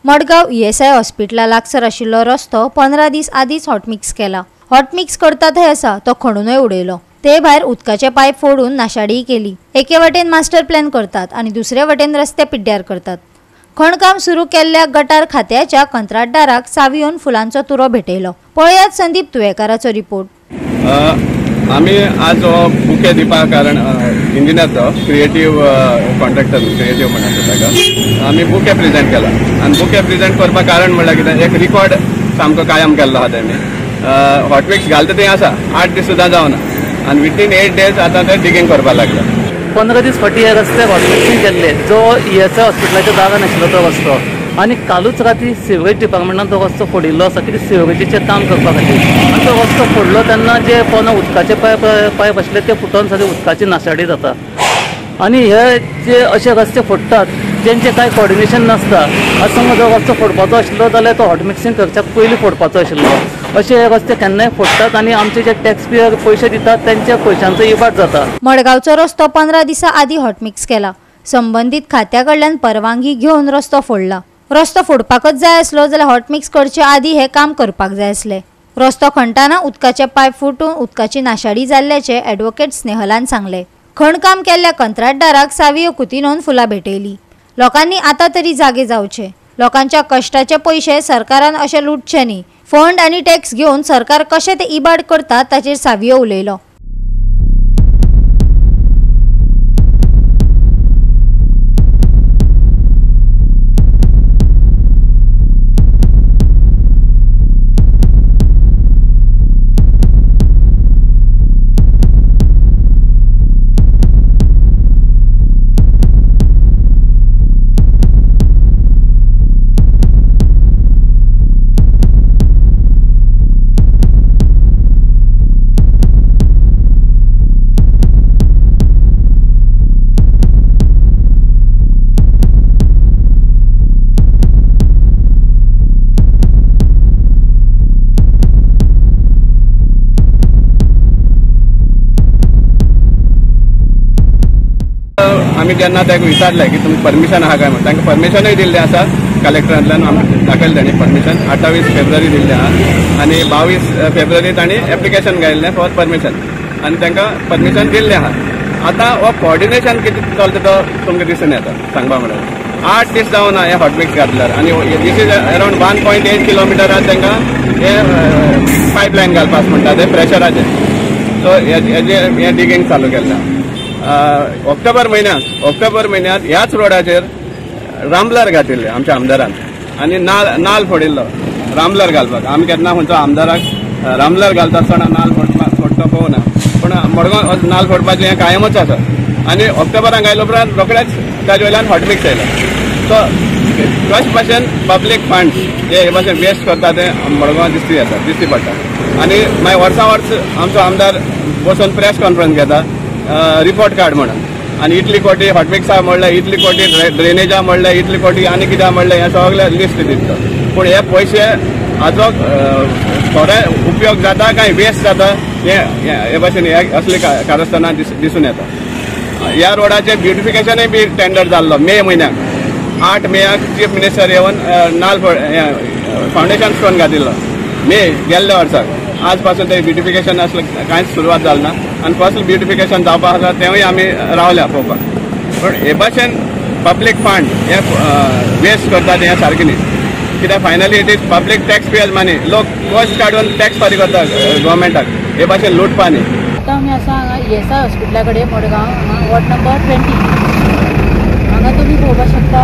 Madgaon ESI हॉस्पिटला लागसर आशिल्लो रस्तो 15 दीस आदींच हॉटमिक्स केला। हॉटमिक्स करता थंय आसा तो खणूनय उडयलो। ते भायर उदकाचे पायप फोडून नाशाडी केली। एके वटेन मास्टर प्लॅन करतात आणि दुसरे वटेन रस्ते पिड्ड्यार करतात। खणकाम सुरू केल्ल्या गटार खात्याच्या कंत्राटदाराक सावियोन फुलांचो तुरो भेटयलो। पळयात संदीप तुवेकाराचो रिपोर्ट। आम्ही आज बुके दिवपा कारण इंजिनियरचो क्रिएटिव्ह कॉन्ट्रॅक्टर क्रिएटिव्ह म्हणटा ताका आम्ही बुके प्रेजेंट केला आणि बुके प्रेजेंट करपा कारण म्हणल्यार कितें एक रिकॉर्ड सामको कायम केल्लो आहा तेमी। हॉटमिक्स घालता थंय आसा 8 दीस सुद्दां जावना आणि विथइन 8 डेज आतां ते डिगिंग करपा लागला। 15 दीस फाटी हे रस्ते हॉटमिक्सिंग केल्ले जो ESI हॉस्पिटलाच्या जागा नाशिल्लो तो रस्तो आणि कालूच राती सिवेज डिपार्टमेंटान तो रस्तो फोडिल्लो आसा कितें सिवेजीचें काम करपा खातीर। आनी तो रस्तो फोडलो तेन्ना जे पोंदा उदकाचे पायप आशिल्ले ते फुटोन सगळी उदकाची नाशाडी जाता। आणि हे जे अशे रस्ते फोडटात जेंचे कांय कोऑर्डिनेशन नासता। आज समज जो रस्तो फोडपाचो आशिल्लो जाल्यार तो हॉटमिक्सिंग करच्या पयलीं फोडपाचो आशिल्लो। अशे हे रस्ते केन्नाय फोडटात आणि आमचे जे टॅक्स पेयर पयशे दितात त्यांच्या पयशांचो इबाट जाता। मडगावचो रस्तो 15 दिसा आदीं हॉटमिक्स केला। संबंधित खात्या कडल्यान परवानगी घेवन रस्तो फोडला। रस्तो फोडपाकच जाय आसलो जाल्यार हॉटमिक्स करचे आदीं हे काम करपाक जाय आसले। रस्तो खणटाना उदकाचे पायप फुटून उदकाची नाशाडी जाल्ल्याचे ॲडव्होकेट स्नेहलान सांगले। खणकाम केल्ल्या कंत्राटदाराक सावियो कुतिनोन फुलां भेटयली। लोकांनी आता तरी जागे जावचे। लोकांच्या कष्टाचे पैसे सरकारान अशे लुटचे न्ही। फंड आणि टॅक्स घेवन सरकार कशे ते इबाड करतात ताचेर सावियो उलयलो। आम्ही जेन्ना ताका विचारलें की तुमकां परमिशन आहा काय म्हणून तांकां परमिशनूय दिल्लें आसा कलेक्टरांतल्यान आमकां दाखयलें तांणी परमिशन 28 फेब्रुवारी दिल्लें आहा आणि 22 फेब्रुवारी तांणी एप्लिकेशन घायल्लें फॉर परमिशन आणि तांकां परमिशन दिल्लें आहा। आतां हो कोऑर्डिनेशन कितें चलता तो तुमकां दिसून येता सांगपा म्हणल्यार 8 दीस जावना हे हॉटमिक्स घातल्यार आणि दीस इज अरावंड 1.8 किलोमिटरार तांकां हे पायपलायन घालपाक म्हणटा ते प्रेशराचे। सो हे डिगिंग चालू केल्लें। ऑक्टोबर महिन्यात ह्याच रोडाचेर रामबलर घातिल्ले आमच्या आमदारान आणि नाल फोडिल्लो रामबलर घालपाक। आमी केन्ना खंयचो आमदाराक रामबलर घालता आसतना नाल फोडतो पळोवना पूण मडगांव नाल फोडपाचें हें कायमच आसा आणि ऑक्टोबराक आयलो उपरांत रोखडेच ताजे वयल्यान हॉटमिक्स येयला। सो कशे भाशेन पब्लीक फंड्स हे भाशेन वेस्ट करता ते मडगांव दिसती पडटा। आणि मागीर वर्सां वर्स आमचो आमदार बसून प्रेस कॉन्फरन्स घेता रिपोर्ट कार्ड म्हणून आणि इतली कोटी हॉटमिक्सा म्हणलें इतली कोटी ड्रेनेजा म्हणलें इतली कोटी आनी कित्याक म्हणलें हें सगळें लिस्ट दिता। पूण हे पयशे हाचो खरें उपयोग जाता काय वेस्ट जाता हे भाशेन असली कारस्थानां दिसून येता। ह्या रोडाचें ब्युटिफिकेशनय बी टेंडर जाल्लो मे म्हयन्याक 8 मेयाक चीफ मिनिस्टर येवन नाल फावंडेशन स्टोन घातिल्लो मे गेल्ल्या वर्साक। आज पासून ते ब्युटिफिकेशन असलं कांयच सुरवात जाली ना आणि फर्स्ट ब्युटिफिकेशन जावपा आसा तेवूय आमी रावल्या पळोवपाक। पूण हे भाशेन पब्लीक फंड हे वेस्ट करतात हे सारकें न्ही कित्याक finally it is public tax pairs money. लोक कॉस्ट काडून टॅक्स फारीक करता गव्हर्मेंटाक हे भाशेन लुटपा न्ही। आतां आमी आसा हांगा ESI हॉस्पिटला कडेन मडगांव हांगा वॉर्ड नंबर 20 हांगा तुमी पळोवपाक शकता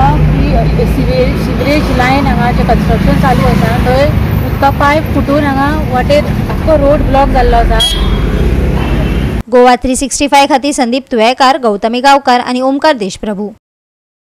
की सिवरेज लायन हांगा जे कन्स्ट्रक्शन चालू आसा थंय उदका पायप फुटून हांगा वाटेर आख्खो रोड ब्लॉक जाल्लो आसा। गोवा 365 खातीर संदीप तुवेकार, गौतमी गांवकार आणि ओमकार देशप्रभू।